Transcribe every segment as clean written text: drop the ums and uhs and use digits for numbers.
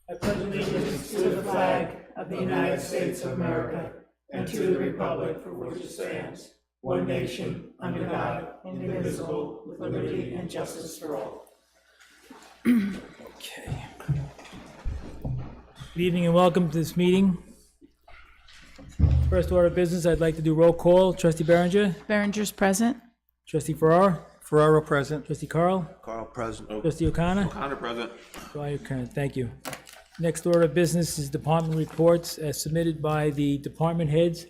I pledge allegiance to the flag of the United States of America and to the republic for which it stands, one nation, under God, indivisible, with liberty and justice for all. Okay. Good evening and welcome to this meeting. First order of business, I'd like to do roll call. Trustee Berenger, Berenger's present. Trustee Farrar, Ferraro present. Trustee Carl, Carl present. Trustee O'Connor. O'Connor present. Dwyer O'Connor, thank you. Next order of business is department reports as submitted by the department heads.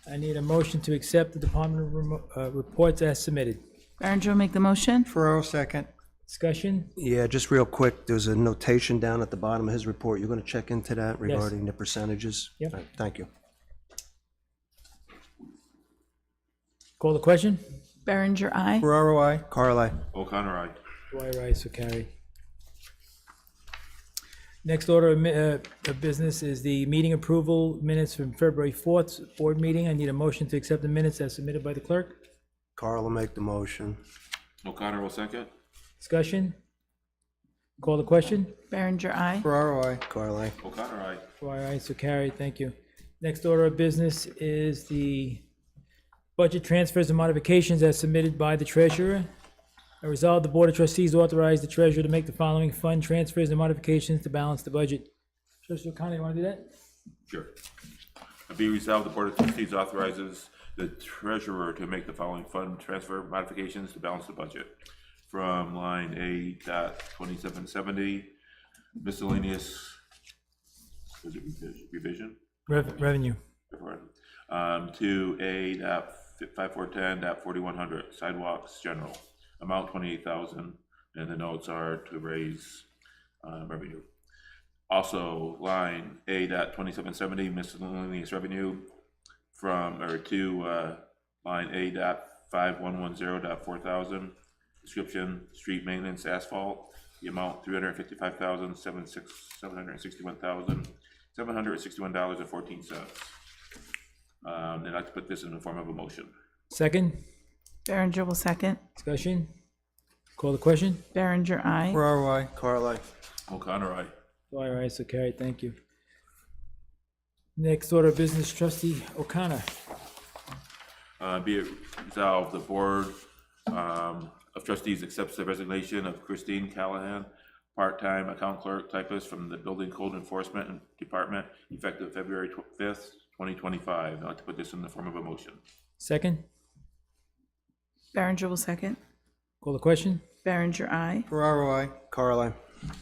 I need a motion to accept the department reports as submitted. Berenger will make the motion. Ferraro second. Discussion? Yeah, just real quick, there's a notation down at the bottom of his report. You're going to check into that regarding the percentages? Yep. All right, thank you. Call the question? Berenger, aye. Ferraro, I. Carl, I. O'Connor, aye. Dwyer, aye, so carried. Next order of business is the meeting approval minutes from February 4th board meeting. I need a motion to accept the minutes as submitted by the clerk. Carl will make the motion. O'Connor will second. Discussion? Call the question? Berenger, aye. Ferraro, I. Carl, I. O'Connor, aye. Dwyer, aye, so carried, thank you. Next order of business is the budget transfers and modifications as submitted by the treasurer. I resolve the Board of Trustees authorize the treasurer to make the following fund transfers and modifications to balance the budget. Trustee O'Connor, you want to do that? Sure. Be resolved, the Board of Trustees authorizes the treasurer to make the following fund transfer modifications to balance the budget. From line A.2770, miscellaneous, was it revision? Revenue. To A.5410.4100, sidewalks general, amount 28,000, and the notes are to raise revenue. Also, line A.2770, miscellaneous revenue to line A.5110.4000, description, street maintenance asphalt, the amount $761,761.14. I'd like to put this in the form of a motion. Second, Berenger will second. discussion? Call the question? Berenger, aye. Ferraro, I. Carl, I. O'Connor, aye. Dwyer, aye, so carried, thank you. Next order of business, Trustee O'Connor. Be it resolved, the Board of Trustees accepts the resignation of Christine Callahan, part-time account clerk typist from the Building Code Enforcement Department, effective February 5th, 2025. I'd like to put this in the form of a motion. Second, Berenger will second. call the question? Berenger, aye. Ferraro, I. Carl, I.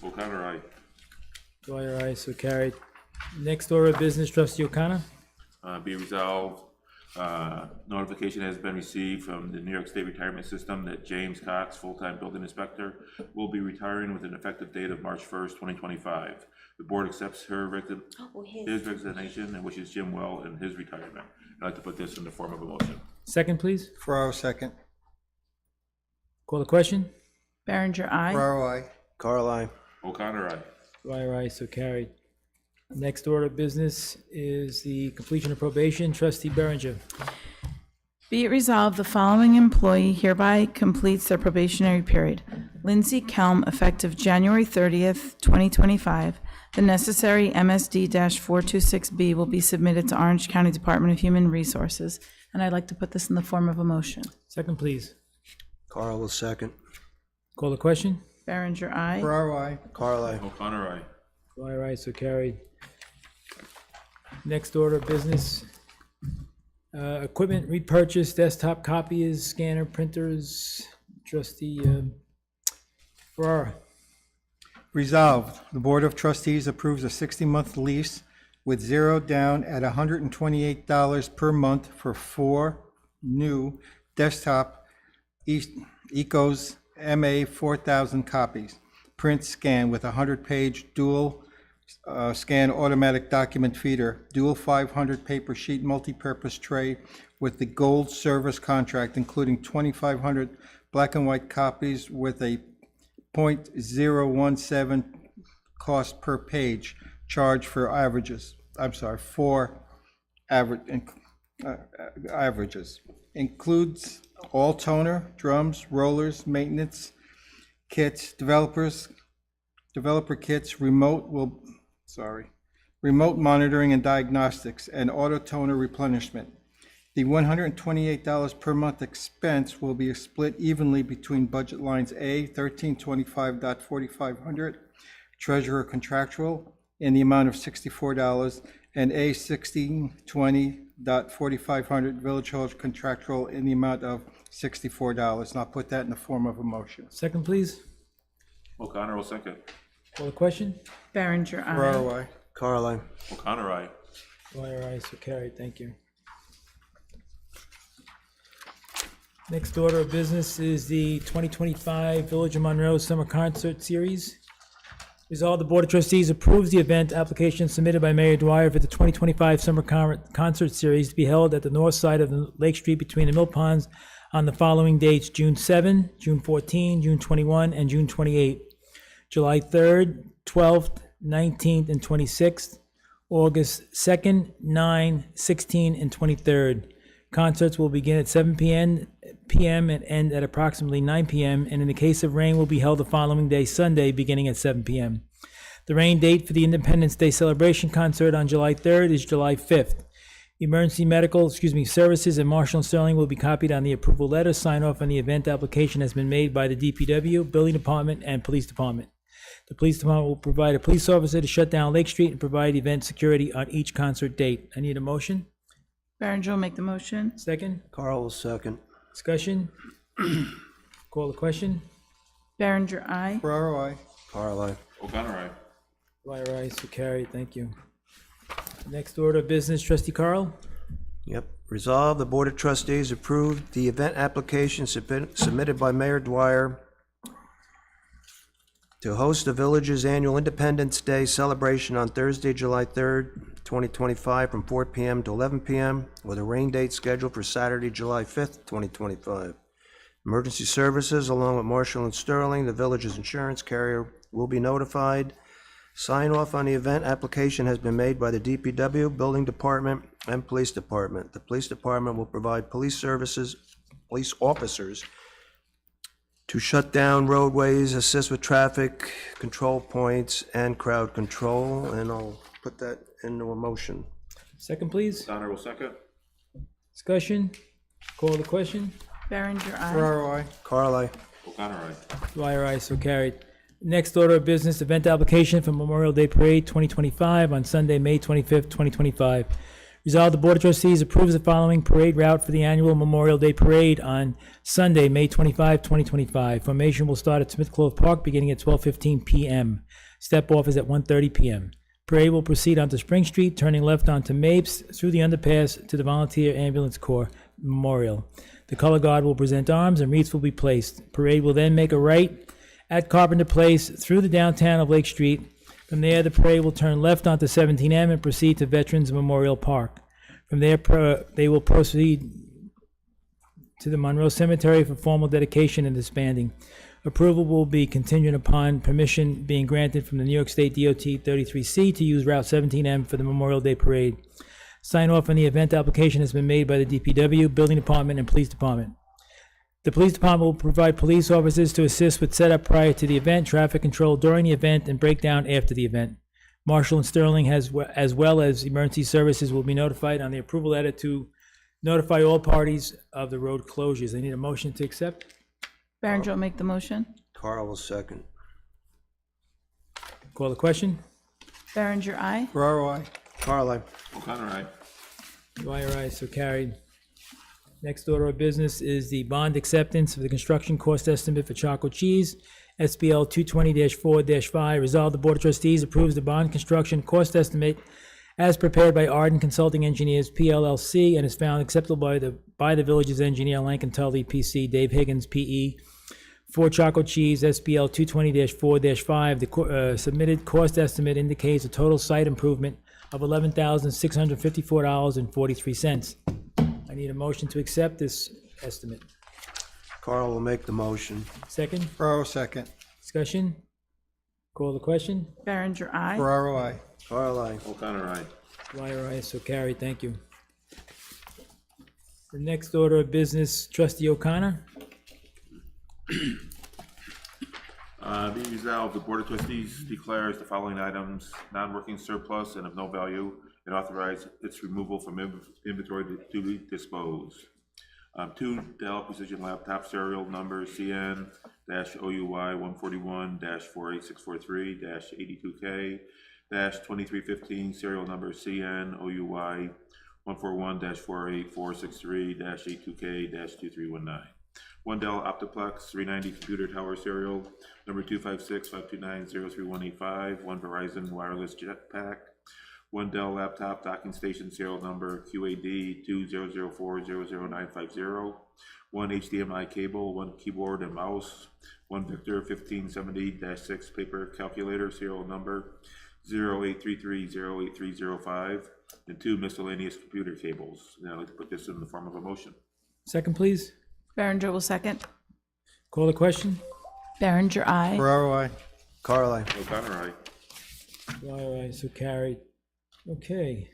O'Connor, aye. Dwyer, aye, so carried. Next order of business, Trustee O'Connor. Be resolved, notification has been received from the New York State Retirement System that James Cox, full-time building inspector, will be retiring with an effective date of March 1st, 2025. The board accepts his resignation and wishes Jim well in his retirement. I'd like to put this in the form of a motion. Second, please. Ferraro second. Call the question? Berenger, aye. Ferraro, I. Carl, I. O'Connor, aye. Dwyer, aye, so carried. Next order of business is the completion of probation. Trustee Berenger. Be it resolved, the following employee hereby completes their probationary period. Lindsay Kelm, effective January 30th, 2025. The necessary MSD-426B will be submitted to Orange County Department of Human Resources, and I'd like to put this in the form of a motion. Second, please. Carl will second. Call the question? Berenger, aye. Ferraro, I. Carl, I. O'Connor, aye. Dwyer, aye, so carried. Next order of business, equipment repurchase, desktop copiers, scanner, printers. Trustee Farrar. Resolved, the Board of Trustees approves a 60-month lease with zero down at $128 per month for 4 new desktop Ecos MA 4000 copies. Print scan with a 100-page dual scan automatic document feeder, dual 500 paper sheet multi-purpose tray with the gold service contract, including 2,500 black and white copies with a 0.017 cost per page, charge for averages. For averages. Includes all toner, drums, rollers, maintenance kits, developer kits. Remote will remote monitoring and diagnostics, and auto toner replenishment. The $128 per month expense will be split evenly between budget lines A 1325.4500, treasurer contractual, in the amount of $64, and A 1620.4500, village hall contractual, in the amount of $64. And I'll put that in the form of a motion. Second, please. O'Connor will second. Call the question. Berenger, aye. Ferraro, I. Carl, I. O'Connor, aye. Dwyer, aye, so carried, thank you. Next order of business is the 2025 Village of Monroe Summer Concert Series. Resolved, the Board of Trustees approves the event application submitted by Mayor Dwyer for the 2025 Summer Concert Series to be held at the north side of the Lake Street between the Mill Ponds on the following dates: June 7, June 14, June 21, and June 28, July 3rd, 12th, 19th, and 26th, August 2nd, 9, 16, and 23rd. Concerts will begin at 7 p.m. and end at approximately 9 p.m., and in the case of rain, will be held the following day, Sunday, beginning at 7 p.m. The rain date for the Independence Day celebration concert on July 3rd is July 5th. Emergency medical, services and Marshall and Sterling will be copied on the approval letter. Sign off on the event application has been made by the DPW, Building Department, and Police Department. The Police Department will provide a police officer to shut down Lake Street and provide event security on each concert date. I need a motion. Berenger will make the motion. Second. Carl will second. Discussion. Call the question. Berenger, aye. Ferraro, I. Carl, I. O'Connor, aye. Dwyer, aye, so carried, thank you. Next order of business, trustee Carl. Yep. Resolved, the Board of Trustees approved the event application submitted by Mayor Dwyer to host the village's annual Independence Day celebration on Thursday, July 3rd, 2025, from 4 p.m. to 11 p.m., with a rain date scheduled for Saturday, July 5th, 2025. Emergency services, along with Marshall and Sterling, the village's insurance carrier, will be notified. Sign off on the event application has been made by the DPW, Building Department, and Police Department. The Police Department will provide police officers to shut down roadways, assist with traffic control points, and crowd control, and I'll put that into a motion. Second, please. O'Connor will second. Discussion. Call the question. Berenger, aye. Ferraro, I. Carl, I. O'Connor, aye. Dwyer, aye, so carried. Next order of business, event application for Memorial Day Parade 2025 on Sunday, May 25th, 2025. Resolved, the Board of Trustees approves the following parade route for the annual Memorial Day Parade on Sunday, May 25, 2025. Formation will start at Smith Clove Park beginning at 12:15 p.m. Step off is at 1:30 p.m. Parade will proceed onto Spring Street, turning left onto Mapes, through the underpass to the Volunteer Ambulance Corps Memorial. The color guard will present arms and wreaths will be placed. Parade will then make a right at Carpenter Place through the downtown of Lake Street. From there, the parade will turn left onto 17M and proceed to Veterans Memorial Park. From there, they will proceed to the Monroe Cemetery for formal dedication and disbanding. Approval will be contingent upon permission being granted from the New York State DOT 33C to use Route 17M for the Memorial Day Parade. Sign off on the event application has been made by the DPW, Building Department, and Police Department. The Police Department will provide police officers to assist with setup prior to the event, traffic control during the event, and breakdown after the event. Marshall and Sterling, as well as emergency services, will be notified on the approval letter to notify all parties of the road closures. I need a motion to accept. Berenger will make the motion. Carl will second. Call the question. Berenger, aye. Ferraro, I. Carl, I. O'Connor, aye. Dwyer, aye, so carried. Next order of business is the bond acceptance of the construction cost estimate for Choco Cheese, SBL 220-4-5. Resolved, the Board of Trustees approves the bond construction cost estimate as prepared by Arden Consulting Engineers, PLLC, and is found acceptable by the village's engineer, Lankin Tully, PC, Dave Higgins, PE, for Choco Cheese, SBL 220-4-5. The submitted cost estimate indicates a total site improvement of $11,654.43. I need a motion to accept this estimate. Carl will make the motion. Second, Ferraro, second. discussion? Call the question? Berenger, aye. Ferraro, I. Carl, I. O'Connor, aye. Dwyer, aye, so carried, thank you. The next order of business, trustee O'Connor. Be resolved, the Board of Trustees declares the following items non-working surplus and of no value, and authorize its removal from inventory to be disposed. 2 Dell Precision Laptop serial number CN-OUY 141-48643-82K-2315, serial number CN-OUY 141-48463-82K-2319. 1 Dell Optiplex 390 computer tower serial number 256-529-03185, 1 Verizon wireless jetpack, 1 Dell laptop docking station serial number QAD 200400950, 1 HDMI cable, 1 keyboard and mouse, 1 Victor 1570-6 paper calculator serial number 0833-08305, and 2 miscellaneous computer cables. Now I'd like to put this in the form of a motion. Second, please. Berenger will second. Call the question. Berenger, aye. Ferraro, I. Carl, I. O'Connor, aye. All right, so carried. Okay.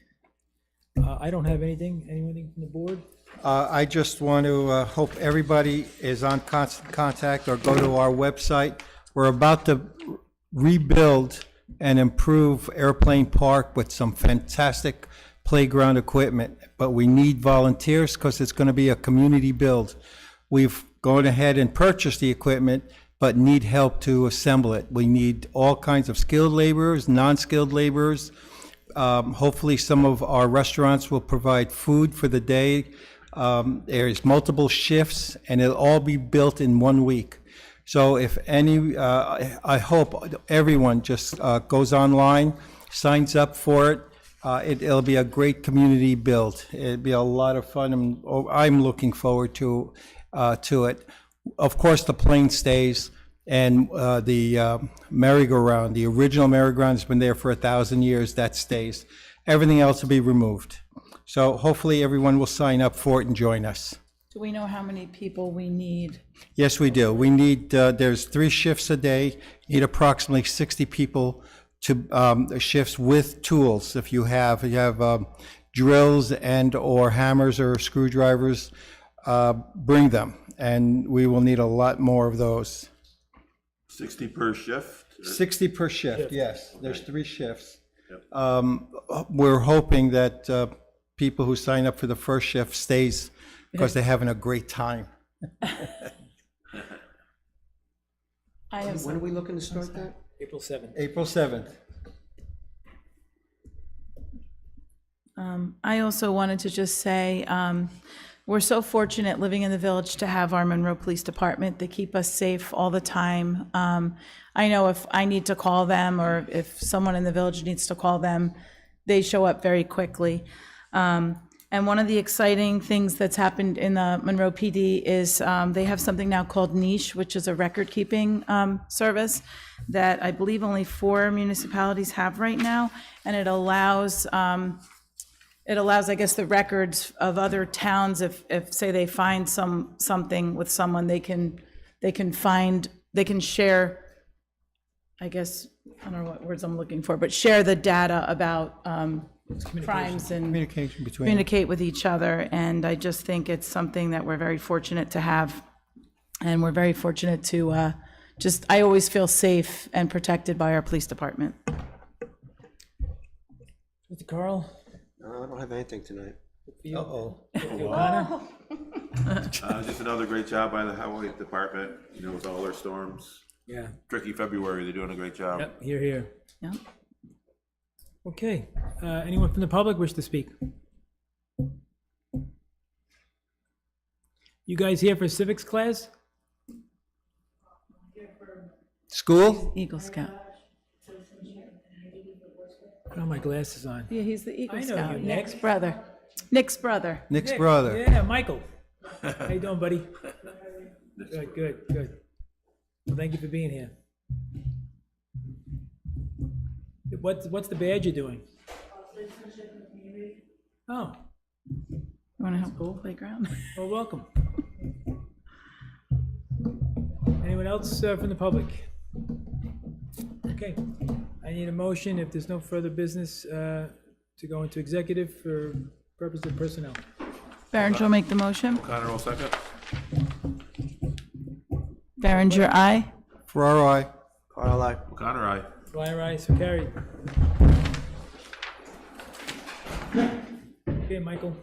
I don't have anything. Anything from the board? I just want to hope everybody is on constant contact or go to our website. We're about to rebuild and improve Airplane Park with some fantastic playground equipment, but we need volunteers because it's going to be a community build. We've gone ahead and purchased the equipment, but need help to assemble it. We need all kinds of skilled laborers, non-skilled laborers. Hopefully some of our restaurants will provide food for the day. There's multiple shifts and it'll all be built in 1 week. So if any, I hope everyone just goes online, signs up for it. It'll be a great community build. It'll be a lot of fun. I'm looking forward to it. Of course, the plane stays, and the merry-go-round, the original merry-go-round has been there for 1,000 years. That stays. Everything else will be removed. So hopefully everyone will sign up for it and join us. Do we know how many people we need? Yes, we do. We need, there's 3 shifts a day, need approximately 60 people to shifts with tools. If you have drills and or hammers or screwdrivers, bring them, and we will need a lot more of those. 60 per shift? 60 per shift, yes. There's 3 shifts. Yep. We're hoping that people who sign up for the first shift stays because they're having a great time. When are we looking to start that? April 7th. April 7th. I also wanted to just say, we're so fortunate living in the village to have our Monroe Police Department. They keep us safe all the time. I know if I need to call them or if someone in the village needs to call them, they show up very quickly. And one of the exciting things that's happened in the Monroe PD is they have something now called Niche, which is a record-keeping service that I believe only 4 municipalities have right now, and it allows, I guess, the records of other towns. If say they find something with someone, they can share. I guess I don't know what words I'm looking for, but share the data about crimes and Communication between. communicate with each other. And I just think it's something that we're very fortunate to have, and we're very fortunate to I always feel safe and protected by our police department. Mr. Carl? I don't have anything tonight. Uh-oh. O'Connor? Just another great job by the highway department, with all their storms. Yeah. Tricky February, they're doing a great job. Yep, here. Yeah. Okay, anyone from the public wish to speak? You guys here for civics class? School? Eagle Scout. I don't have my glasses on. Yeah, he's the Eagle I know Scout. you, Nick's Nick. brother. Nick's brother. Nick's Nick, brother. Yeah, Michael. How you doing, buddy? Good. Well, thank you for being here. What's the badge you're doing? Oh, You want to help go playground? well, welcome. Anyone else from the public? Okay, I need a motion, if there's no further business, to go into executive for purpose of personnel. Berenger will make the motion. O'Connor will second. Berenger, aye. Ferraro, I. Carl, I. O'Connor, aye. Dwyer, aye, so carried. Okay, Michael.